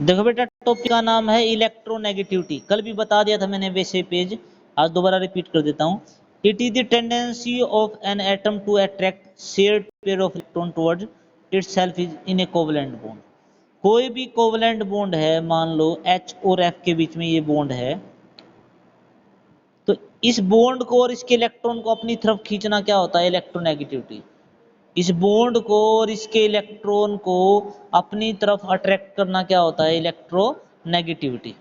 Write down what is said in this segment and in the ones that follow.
देखो बेटा टॉपिक का नाम है इलेक्ट्रोनेगेटिविटी। कल भी बता दिया था मैंने वैसे पेज, आज दोबारा रिपीट कर देता हूँ। It is the tendency of an atom to attract shared pair of electron towards itself is in a covalent bond. कोई भी कोवेलेंट बॉन्ड है, मान लो H और F के बीच में ये बॉन्ड है, तो इस बॉन्ड को और इसके इलेक्ट्रॉन को अपनी तरफ खींचना क्या होता है? इलेक्ट्रोनेगेटिविटी। इस बॉन्ड को और इसके इलेक्ट्रॉन को अपनी तरफ अट्रैक्ट करना क्या होता है? इलेक्ट्रोनेगेटिविटी।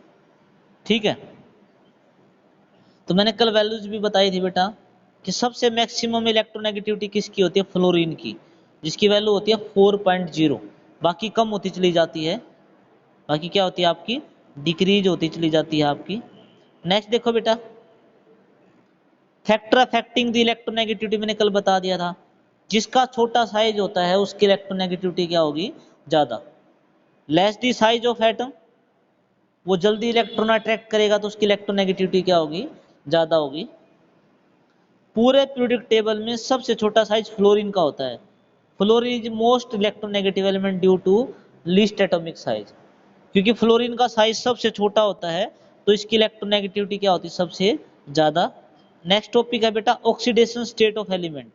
ठीक है, तो मैंने कल वैल्यूज भी बताई थी बेटा कि सबसे मैक्सिमम इलेक्ट्रोनेगेटिविटी किसकी होती है? फ्लोरीन की, जिसकी वैल्यू होती है 4.0। बाकी कम होती चली जाती है, बाकी क्या होती है आपकी? डिक्रीज होती चली जाती है आपकी। नेक्स्ट देखो बेटा, फैक्टर अफेक्टिंग द इलेक्ट्रोनेगेटिविटी मैंने कल बता दिया था। जिसका छोटा साइज होता है उसकी इलेक्ट्रोनेगेटिविटी क्या होगी? ज़्यादा। Less the size of atom, वो जल्दी इलेक्ट्रॉन अट्रैक्ट करेगा तो उसकी इलेक्ट्रोनेगेटिविटी क्या होगी? ज़्यादा होगी। पूरे पीरियोडिक टेबल में सबसे छोटा साइज फ्लोरीन का होता है। Fluorine is most electronegative element due to least atomic size. क्योंकि फ्लोरीन का साइज सबसे छोटा होता है तो इसकी इलेक्ट्रोनेगेटिविटी क्या होती है? सबसे ज़्यादा। नेक्स्ट टॉपिक है बेटा ऑक्सीडेशन स्टेट ऑफ एलिमेंट।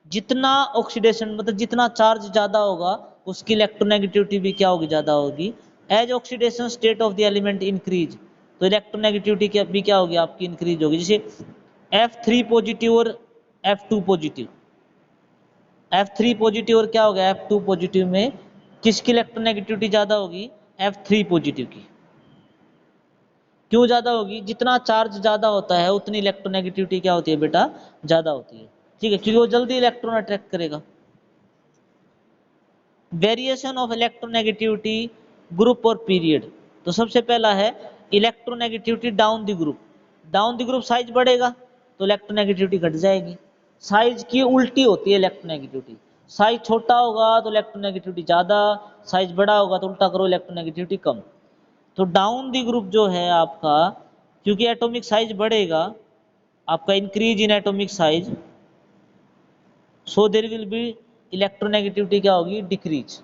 जितना ऑक्सीडेशन मतलब जितना चार्ज ज़्यादा होगा उसकी इलेक्ट्रोनेगेटिविटी भी क्या होगी? ज़्यादा होगी। As oxidation state of the element increase, तो इलेक्ट्रोनेगेटिविटी भी क्या होगी आपकी? इंक्रीज होगी। जैसे F3 पॉजिटिव और F2 पॉजिटिव, F3 पॉजिटिव और क्या होगा? F2 पॉजिटिव में किसकी इलेक्ट्रोनेगेटिविटी ज़्यादा होगी? F3 पॉजिटिव की। क्यों ज़्यादा होगी? जितना चार्ज ज़्यादा होता है उतनी इलेक्ट्रोनेगेटिविटी क्या होती है बेटा? ज़्यादा होती है। ठीक है, क्योंकि वो जल्दी इलेक्ट्रॉन अट्रैक्ट करेगा। वेरिएशन ऑफ इलेक्ट्रोनेगेटिविटी ग्रुप और पीरियड, तो सबसे पहला है electronegativity down the group. Down the group size बढ़ेगा तो इलेक्ट्रोनेगेटिविटी घट जाएगी। साइज की उल्टी होती है इलेक्ट्रोनेगेटिविटी। साइज छोटा होगा तो इलेक्ट्रोनेगेटिविटी ज़्यादा, साइज बड़ा होगा तो उल्टा करो इलेक्ट्रोनेगेटिविटी कम। तो डाउन द ग्रुप जो है आपका, क्योंकि एटॉमिक साइज बढ़ेगा आपका, increase in atomic size, so there will be electronegativity क्या होगी? डिक्रीज।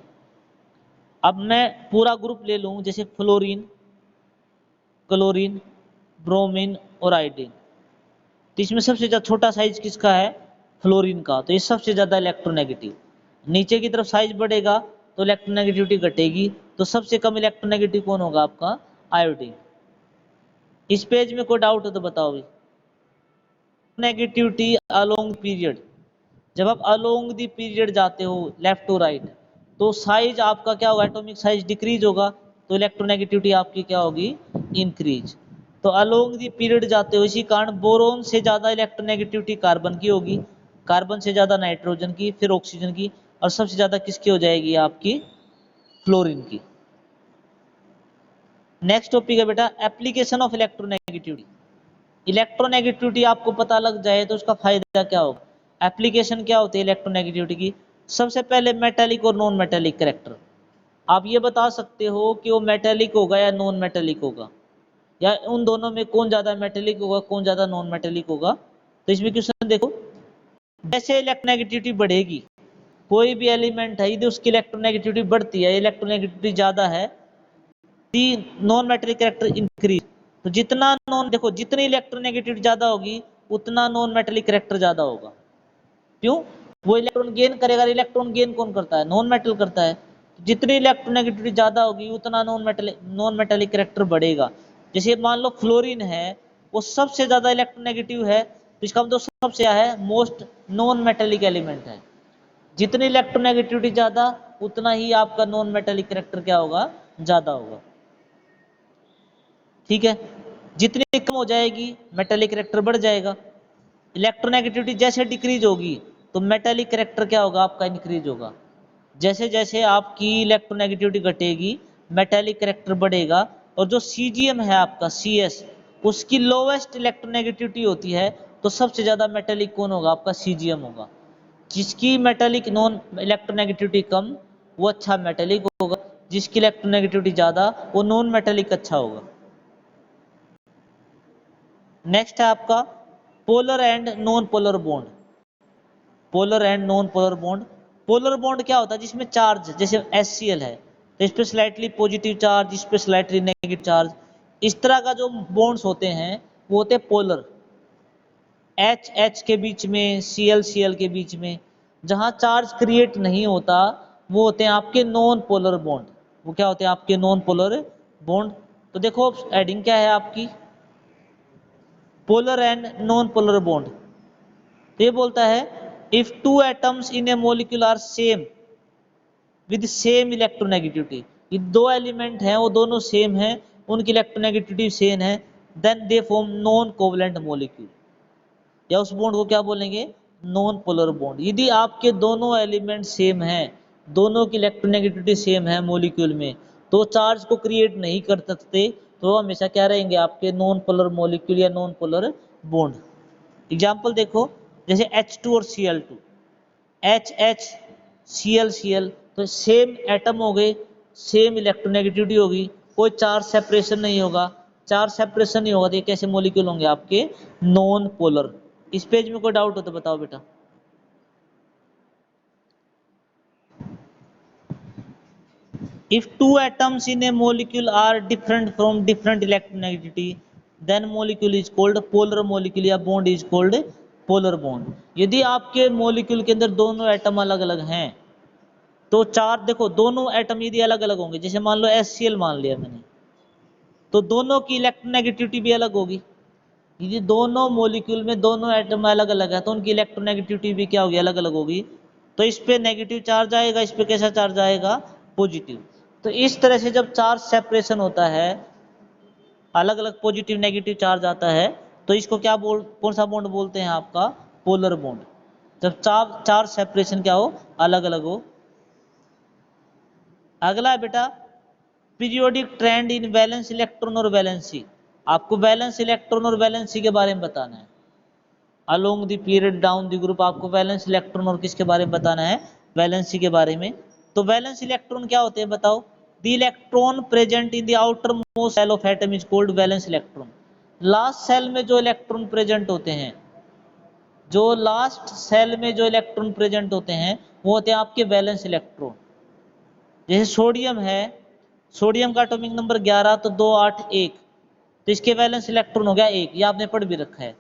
अब मैं पूरा ग्रुप ले लूँ, जैसे फ्लोरीन, क्लोरीन, ब्रोमीन और आयोडीन, तो इसमें सबसे ज़्यादा छोटा साइज किसका है? फ्लोरीन का, तो ये सबसे ज़्यादा इलेक्ट्रोनेगेटिव। नीचे की तरफ साइज बढ़ेगा तो इलेक्ट्रोनेगेटिविटी घटेगी, तो सबसे कम इलेक्ट्रोनेगेटिव कौन होगा आपका? आयोडीन। इस पेज में कोई डाउट हो तो बताओ भी। नेगेटिविटी अलोंग पीरियड, जब आप अलोंग द पीरियड जाते हो लेफ्ट टू राइट तो साइज आपका क्या होगा? एटॉमिक साइज डिक्रीज होगा तो इलेक्ट्रोनेगेटिविटी आपकी क्या होगी? इंक्रीज। तो अलोंग द पीरियड जाते हो, इसी कारण बोरोन से ज़्यादा इलेक्ट्रोनेगेटिविटी कार्बन की होगी, कार्बन से ज़्यादा नाइट्रोजन की, फिर ऑक्सीजन की, और सबसे ज़्यादा किसकी हो जाएगी? आपकी फ्लोरीन की। नेक्स्ट टॉपिक है बेटा एप्लीकेशन ऑफ इलेक्ट्रोनेगेटिविटी। इलेक्ट्रोनेगेटिविटी आपको पता लग जाए तो उसका फायदा क्या होगा? एप्लीकेशन क्या होती है इलेक्ट्रोनेगेटिविटी की? सबसे पहले मेटेलिक और नॉन मेटेलिक कैरेक्टर। आप ये बता सकते हो कि वो मेटेलिक होगा या नॉन मेटेलिक होगा, या उन दोनों में कौन ज़्यादा मेटेलिक होगा, कौन ज़्यादा नॉन मेटेलिक होगा। तो इसमें क्वेश्चन देखो, जैसे इलेक्ट्रोनेगेटिविटी बढ़ेगी, कोई भी एलिमेंट है यदि उसकी इलेक्ट्रोनेगेटिविटी बढ़ती है, इलेक्ट्रोनेगेटिविटी ज़्यादा है, नॉन मेटेलिक कैरेक्टर इंक्रीज। तो जितना नॉन, देखो जितनी इलेक्ट्रोनेगेटिविटी ज़्यादा होगी उतना नॉन मेटेलिक कैरेक्टर ज़्यादा होगा। क्यों? वो इलेक्ट्रॉन गेन करेगा। इलेक्ट्रॉन गेन कौन करता है? नॉन मेटल करता है। जितनी इलेक्ट्रोनेगेटिविटी ज़्यादा होगी उतना नॉन मेटेलिक कैरेक्टर बढ़ेगा। जैसे मान लो फ्लोरीन है, वो सबसे ज़्यादा इलेक्ट्रोनेगेटिव है, तो इसका मतलब सबसे क्या है? मोस्ट नॉन मेटेलिक एलिमेंट है। जितनी इलेक्ट्रोनेगेटिविटी ज़्यादा उतना ही आपका नॉन मेटेलिक कैरेक्टर क्या होगा? ज़्यादा होगा। ठीक है, जितनी कम हो जाएगी मेटेलिक कैरेक्टर बढ़ जाएगा। इलेक्ट्रोनेगेटिविटी जैसे डिक्रीज होगी तो मेटेलिक कैरेक्टर क्या होगा? आपका इंक्रीज होगा। जैसे जैसे आपकी इलेक्ट्रोनेगेटिविटी घटेगी मेटेलिक कैरेक्टर बढ़ेगा। और जो सीजीएम है आपका CS, उसकी लोवेस्ट इलेक्ट्रोनेगेटिविटी होती है, तो सबसे ज़्यादा मेटेलिक कौन होगा? आपका सीजीएम होगा। जिसकी मेटेलिक नॉन इलेक्ट्रोनेगेटिविटी कम वो अच्छा मेटेलिक होगा, जिसकी इलेक्ट्रोनेगेटिविटी ज़्यादा वो नॉन मेटेलिक अच्छा होगा। नेक्स्ट है आपका polar and non polar bond. Polar and non polar bond. Polar bond क्या होता है? जिसमें चार्ज, जैसे HCl है, तो इस पे स्लाइटली पॉजिटिव चार्ज, इस पे स्लाइटली नेगेटिव चार्ज। इस तरह का जो बॉन्ड्स होते हैं वो होते हैं पोलर। एच एच के बीच में, सीएल सीएल के बीच में जहां चार्ज क्रिएट नहीं होता वो होते हैं आपके नॉन पोलर बॉन्ड। वो क्या होते हैं आपके नॉन पोलर बॉन्ड। तो देखो हेडिंग क्या है आपकी, polar and non polar bond. ये बोलता है if two atoms in a molecule are same with same electronegativity, ये दो एलिमेंट हैं वो दोनों सेम हैं, उनकी इलेक्ट्रोनेगेटिविटी सेम है, then they form non covalent molecule, या उस बॉन्ड को क्या बोलेंगे, नॉन पोलर बॉन्ड। यदि आपके दोनों एलिमेंट सेम हैं, दोनों की इलेक्ट्रोनेगेटिविटी सेम है मॉलिक्यूल में, तो चार्ज को क्रिएट नहीं कर सकते, तो हमेशा क्या रहेंगे आपके नॉन पोलर मॉलिक्यूल या नॉन पोलर बॉन्ड। एग्जाम्पल देखो, जैसे H2 और Cl2, HH Cl, तो सेम एटम हो गए, सेम इलेक्ट्रोनेगेटिविटी होगी, कोई चार्ज सेपरेशन नहीं होगा। चार्ज सेपरेशन नहीं होगा तो ये कैसे मॉलिक्यूल होंगे आपके, नॉन पोलर। इस पेज में कोई डाउट हो तो बताओ बेटा। If two atoms in a molecule are different from different electronegativity, then molecule is called polar molecule या bond is called polar bond। यदि आपके मॉलिक्यूल के अंदर दोनों एटम अलग अलग हैं तो चार्ज देखो, दोनों एटम यदि अलग अलग होंगे, जैसे मान लो HCl मान लिया मैंने, तो दोनों की इलेक्ट्रोनेगेटिविटी भी अलग होगी। यदि दोनों मॉलिक्यूल में दोनों एटम अलग अलग है तो उनकी इलेक्ट्रोनेगेटिविटी भी क्या होगी, अलग अलग होगी। तो इस पे नेगेटिव चार्ज आएगा, इस पे कैसा चार्ज आएगा, पॉजिटिव। तो इस तरह से जब चार्ज सेपरेशन होता है, अलग अलग पॉजिटिव नेगेटिव चार्ज आता है, तो इसको क्या कौन सा बॉन्ड बोलते हैं आपका, पोलर बॉन्ड। जब चार्ज सेपरेशन क्या हो, अलग अलग हो। अगला है बेटा पीरियोडिक ट्रेंड इन वैलेंस इलेक्ट्रॉन और वैलेंसी। आपको वैलेंस इलेक्ट्रॉन और वैलेंसी के बारे में बताना है। Along the period down the group, आपको वैलेंस इलेक्ट्रॉन और किसके बारे में बताना है, वैलेंसी के बारे में। तो वैलेंस इलेक्ट्रॉन क्या होते हैं बताओ, the electron present in the outermost shell of atom is called valence electron. Last shell में जो इलेक्ट्रॉन प्रेजेंट होते हैं, जो लास्ट सेल में जो इलेक्ट्रॉन प्रेजेंट होते हैं वो होते हैं आपके वैलेंस इलेक्ट्रॉन। जैसे सोडियम है, सोडियम का एटॉमिक नंबर 11, तो 2 8 1, तो इसके वैलेंस इलेक्ट्रॉन हो गया 1, ये आपने पढ़ भी रखा है।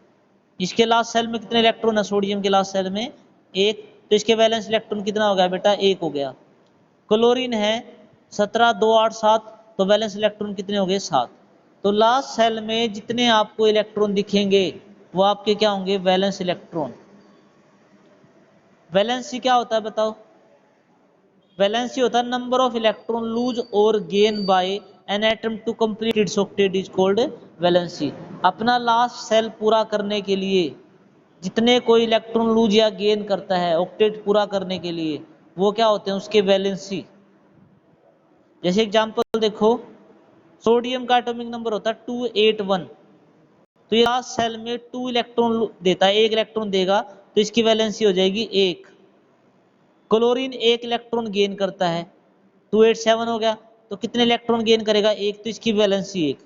इसके लास्ट सेल में कितने इलेक्ट्रॉन है, सोडियम के लास्ट सेल में 1, तो इसके वैलेंस इलेक्ट्रॉन कितना हो गया बेटा, 1 हो गया। क्लोरीन है 17 2 8 7, तो वैलेंस इलेक्ट्रॉन कितने हो गए, 7। तो लास्ट सेल में जितने आपको इलेक्ट्रॉन दिखेंगे वो आपके क्या होंगे, वैलेंस इलेक्ट्रॉन। वैलेंसी क्या होता है बताओ, वैलेंसी होता है नंबर ऑफ इलेक्ट्रॉन लूज और gain by an atom to complete its octet is called valency. अपना लास्ट सेल पूरा करने के लिए जितने कोई इलेक्ट्रॉन लूज या गेन करता है ऑक्टेट पूरा करने के लिए, वो क्या होते हैं, उसके वैलेंसी। जैसे एग्जांपल देखो, सोडियम का एटॉमिक नंबर होता है 281, तो ये लास्ट सेल में 2 इलेक्ट्रॉन देता है, 1 इलेक्ट्रॉन देगा, तो इसकी वैलेंसी हो जाएगी 1। क्लोरीन 1 इलेक्ट्रॉन गेन करता है, 287 हो गया, तो कितने इलेक्ट्रॉन गेन करेगा, 1, तो इसकी वैलेंसी 1।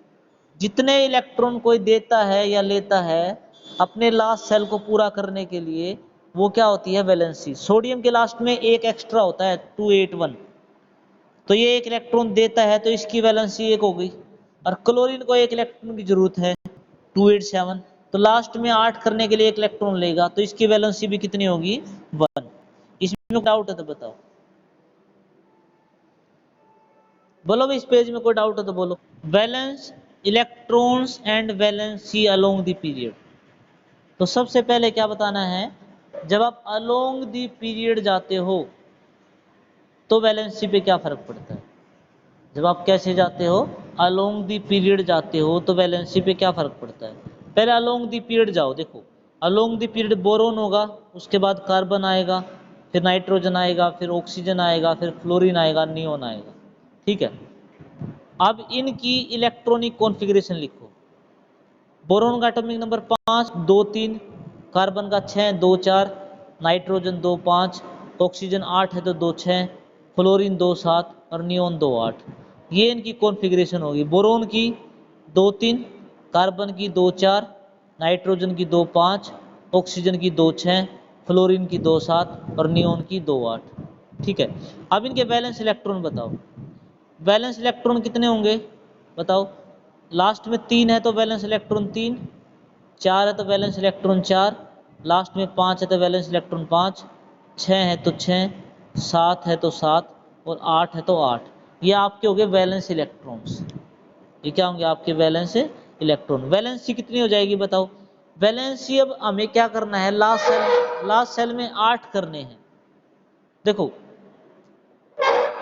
जितने इलेक्ट्रॉन कोई देता है या लेता है अपने लास्ट सेल को पूरा करने के लिए, वो क्या होती है, वैलेंसी। सोडियम के लास्ट में 1 एक्स्ट्रा होता है 281, तो ये 1 इलेक्ट्रॉन देता है, तो इसकी वैलेंसी 1 हो गई। और क्लोरीन को 1 इलेक्ट्रॉन की जरूरत है 287, तो लास्ट में 8 करने के लिए 1 इलेक्ट्रॉन लेगा, तो इसकी वैलेंसी भी कितनी होगी, 1। इसमें डाउट है तो बताओ, बोलो भाई, इस पेज में कोई डाउट है तो बोलो। Valence electrons and valency along the period. तो सबसे पहले क्या बताना है, जब आप अलोंग द पीरियड जाते हो तो वैलेंसी पे क्या फर्क पड़ता है। जब आप कैसे जाते हो, अलोंग द पीरियड जाते हो तो वैलेंसी पे क्या फर्क पड़ता है। पहले अलोंग द पीरियड जाओ, देखो अलोंग द पीरियड बोरोन होगा, उसके बाद कार्बन आएगा, फिर नाइट्रोजन आएगा, फिर ऑक्सीजन आएगा, फिर फ्लोरीन आएगा, नियोन आएगा, ठीक है। अब इनकी इलेक्ट्रॉनिक कॉन्फ़िगरेशन लिखो। बोरोन का एटॉमिक नंबर 5 2 3, कार्बन का 6 2 4, नाइट्रोजन 2 5, ऑक्सीजन 8 है तो 2 6, फ्लोरीन 2 7 और नियोन 2 8। ये इनकी कॉन्फ़िगरेशन होगी। बोरोन की 2 3, कार्बन की 2 4, नाइट्रोजन की 2 5, ऑक्सीजन की 2 6, फ्लोरीन की 2 7 और नियोन की 2 8, ठीक है। अब इनके बैलेंस इलेक्ट्रॉन बताओ। वैलेंस इलेक्ट्रॉन कितने होंगे बताओ, लास्ट में 3 है तो वैलेंस इलेक्ट्रॉन 3, 4 है तो वैलेंस इलेक्ट्रॉन 4, लास्ट में 5 है तो वैलेंस इलेक्ट्रॉन 5, 6 है तो 6, 7 है तो 7 और 8 है तो 8। ये आपके हो गए वैलेंस इलेक्ट्रॉन्स। ये क्या होंगे आपके वैलेंस इलेक्ट्रॉन। वैलेंसी कितनी हो जाएगी बताओ, वैलेंसी अब हमें क्या करना है, लास्ट सेल में 8 करने हैं। देखो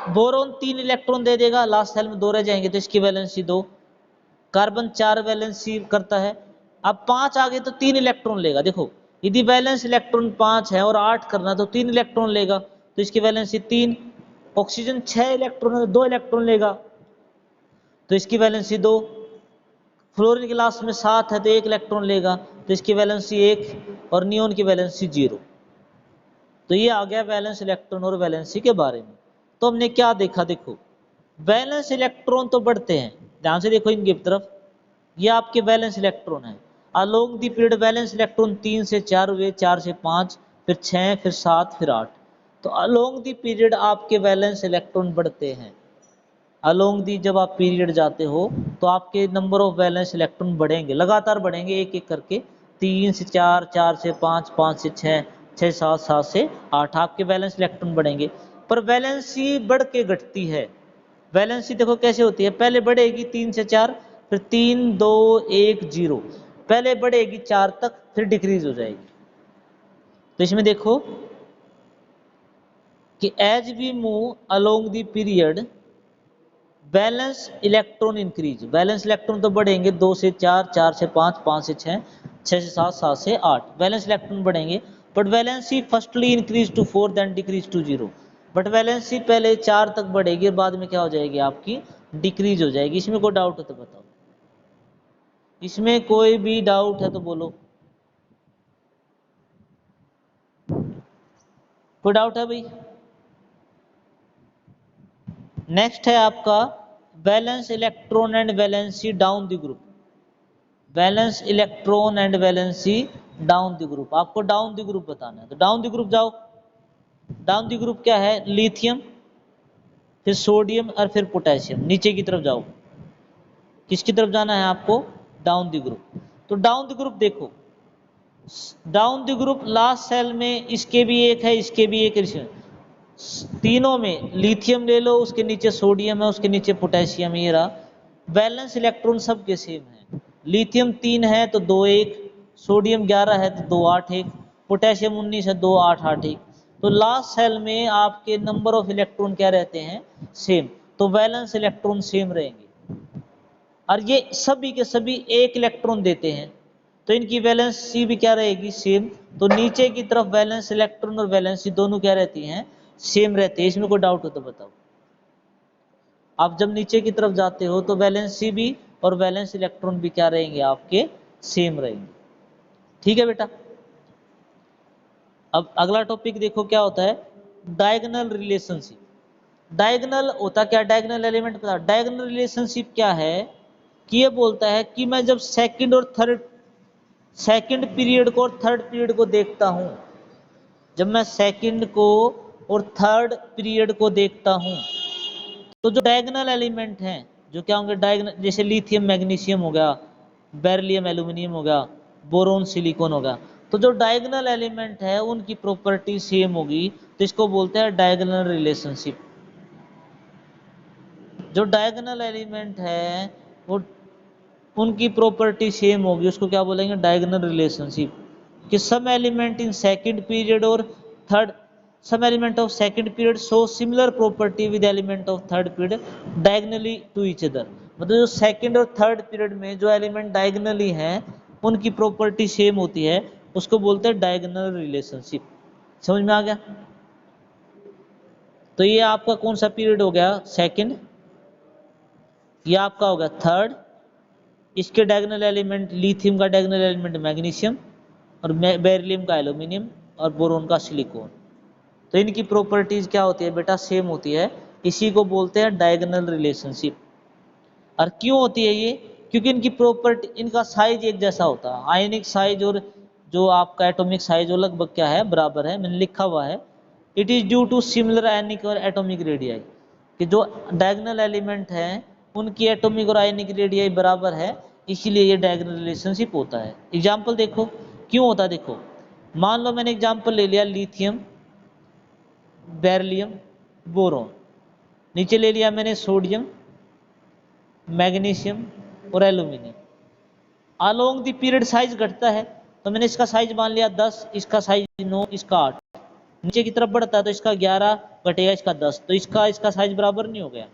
बोरोन 3 इलेक्ट्रॉन दे देगा, लास्ट सेल में 2 रह जाएंगे तो इसकी वैलेंसी 2। कार्बन 4 वैलेंसी करता है, अब 5 आ गए तो 3 इलेक्ट्रॉन लेगा। देखो यदि वैलेंस इलेक्ट्रॉन 5 है और 8 करना तो 3 इलेक्ट्रॉन लेगा, तो इसकी वैलेंसी 3। ऑक्सीजन 6 इलेक्ट्रॉन है तो 2 इलेक्ट्रॉन लेगा, तो इसकी वैलेंसी 2। फ्लोरीन के लास्ट में 7 है तो 1 इलेक्ट्रॉन लेगा, तो इसकी वैलेंसी 1 और नियोन की वैलेंसी 0। तो ये आ गया वैलेंस इलेक्ट्रॉन और वैलेंसी के बारे में। तो हमने क्या देखा, देखो वैलेंस इलेक्ट्रॉन तो बढ़ते हैं, ध्यान से देखो इनकी तरफ, ये आपके वैलेंस इलेक्ट्रॉन है। Along the period valence electron 3 से 4 हुए, 4 से 5, फिर 6, फिर 7, फिर 8। तो अलोंग दी पीरियड आपके वैलेंस इलेक्ट्रॉन बढ़ते हैं। अलोंग दी जब आप पीरियड जाते हो तो आपके नंबर ऑफ वैलेंस इलेक्ट्रॉन बढ़ेंगे, लगातार बढ़ेंगे एक एक करके, 3 से 4, 4 से 5, 5 से 6, 6 7, 7 से 8 आपके वैलेंस इलेक्ट्रॉन बढ़ेंगे। पर वैलेंसी बढ़ के घटती है। वैलेंसी देखो कैसे होती है, पहले बढ़ेगी 3 से 4, फिर 3 2 1 0, पहले बढ़ेगी 4 तक, फिर डिक्रीज हो जाएगी। तो इसमें देखो कि as we move along the period valence electron increase, valence electron तो बढ़ेंगे 2 से 4, 4 से 5, 5 से 6, 6 से 7, 7 से 8 वैलेंस इलेक्ट्रॉन बढ़ेंगे। But valency firstly increase to 4 then decrease to 0। But valency पहले 4 तक बढ़ेगी और बाद में क्या हो जाएगी आपकी, डिक्रीज हो जाएगी। इसमें कोई डाउट है तो बताओ, इसमें कोई भी डाउट है तो बोलो, कोई डाउट है भाई। नेक्स्ट है आपका valence electron and valency down the group. Valence electron and valency down the group, आपको डाउन द ग्रुप बताना है। तो डाउन द ग्रुप जाओ, डाउन द ग्रुप क्या है, लिथियम, फिर सोडियम और फिर पोटेशियम। नीचे की तरफ जाओ, किसकी तरफ जाना है आपको, डाउन द ग्रुप। तो डाउन द ग्रुप देखो, down the group last shell में इसके भी एक है, इसके भी एक है, तीनों में लिथियम ले लो, उसके नीचे सोडियम है, उसके नीचे पोटेशियम, ये रहा। वैलेंस इलेक्ट्रॉन सबके सेम है, लिथियम 3 है तो 2 1, सोडियम 11 है तो 2 8 1, पोटेशियम 19 है 2 8 8 1। तो लास्ट सेल में आपके नंबर ऑफ इलेक्ट्रॉन क्या रहते हैं, सेम। तो वैलेंस इलेक्ट्रॉन सेम रहेंगे, और ये सभी के सभी 1 इलेक्ट्रॉन देते हैं, तो इनकी वैलेंसी भी क्या रहेगी, सेम। तो नीचे की तरफ वैलेंस इलेक्ट्रॉन और वैलेंसी दोनों क्या रहती हैं, सेम रहते हैं। इसमें कोई डाउट हो तो बताओ। आप जब नीचे की तरफ जाते हो तो वैलेंसी भी और वैलेंस इलेक्ट्रॉन भी क्या रहेंगे आपके, सेम रहेंगे। ठीक है बेटा। अब अगला टॉपिक देखो क्या होता है, डायगोनल रिलेशनशिप। डायगोनल होता क्या, डायगोनल एलिमेंट पता, डायगोनल रिलेशनशिप क्या है कि ये बोलता है कि मैं जब सेकंड और थर्ड, सेकंड पीरियड को और थर्ड पीरियड को देखता हूं, जब मैं सेकंड को और थर्ड पीरियड को देखता हूं, तो जो डायगोनल एलिमेंट हैं, जो क्या होंगे डायगोनल, जैसे लिथियम मैग्नीशियम हो गया, बेरिलियम एल्यूमिनियम हो गया, बोरोन सिलिकॉन हो गया, तो जो डायगोनल एलिमेंट है उनकी प्रॉपर्टी सेम होगी, तो इसको बोलते हैं डायगोनल रिलेशनशिप। जो डायगोनल एलिमेंट है वो उनकी प्रॉपर्टी सेम होगी, उसको क्या बोलेंगे, डायगोनल रिलेशनशिप। कि some element in second period और third, some element of second period show similar property with element of third period diagonally to each other। मतलब जो सेकंड और थर्ड पीरियड में जो एलिमेंट डायगोनली हैं उनकी प्रॉपर्टी सेम होती है, उसको बोलते हैं डायगोनल रिलेशनशिप। समझ में आ गया। तो ये आपका कौन सा पीरियड हो गया, सेकंड, ये आपका हो गया थर्ड। इसके डायगोनल एलिमेंट, लिथियम का डायगोनल एलिमेंट मैग्नीशियम, और बेरिलियम का एल्यूमिनियम, और बोरोन का सिलिकॉन। तो इनकी प्रॉपर्टीज क्या होती है बेटा, सेम होती है। इसी को बोलते हैं डायगोनल रिलेशनशिप। और क्यों होती है ये, क्योंकि इनकी प्रॉपर्टी, इनका साइज एक जैसा होता है। आयनिक साइज और जो आपका एटॉमिक साइज वो लगभग क्या है, बराबर है, मैंने लिखा हुआ है। It is due to similar ionic और एटॉमिक रेडियाई, कि जो डायगोनल एलिमेंट हैं उनकी एटॉमिक और आयनिक रेडियाई बराबर है, इसीलिए ये डायगोनल रिलेशनशिप होता है। एग्जाम्पल देखो क्यों होता है। देखो मान लो मैंने एग्जाम्पल ले लिया लिथियम, बेरिलियम, बोरोन, नीचे ले लिया मैंने सोडियम, मैग्नीशियम और aluminium. Along the period size घटता है, तो मैंने इसका साइज मान लिया 10, इसका साइज 9, इसका 8। नीचे की तरफ बढ़ता है तो इसका 11 घटेगा, इसका 10, तो इसका साइज बराबर नहीं हो गया।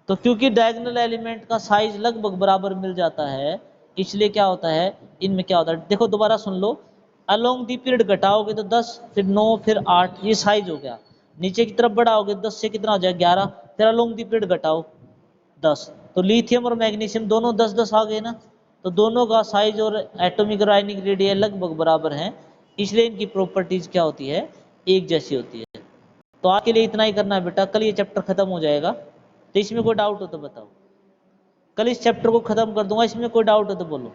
तो क्योंकि डायगोनल एलिमेंट का साइज लगभग बराबर मिल जाता है, इसलिए क्या होता है, इनमें क्या होता है, देखो दोबारा सुन लो। अलोंग दी पीरियड घटाओगे तो 10, फिर 9, फिर 8, ये साइज हो गया। नीचे की तरफ बढ़ाओगे 10 से कितना हो जाएगा 11, फिर अलोंग दी पीरियड घटाओ 10, तो लिथियम और मैग्नीशियम दोनों 10-10 आ गए ना, तो दोनों का साइज और एटॉमिक और आयनिक रेडियस लगभग बराबर हैं, इसलिए इनकी प्रॉपर्टीज क्या होती है, एक जैसी होती है। तो आज के लिए इतना ही करना है बेटा, कल ये चैप्टर खत्म हो जाएगा। तो इसमें कोई डाउट हो तो बताओ, कल इस चैप्टर को खत्म कर दूंगा, इसमें कोई डाउट हो तो बोलो।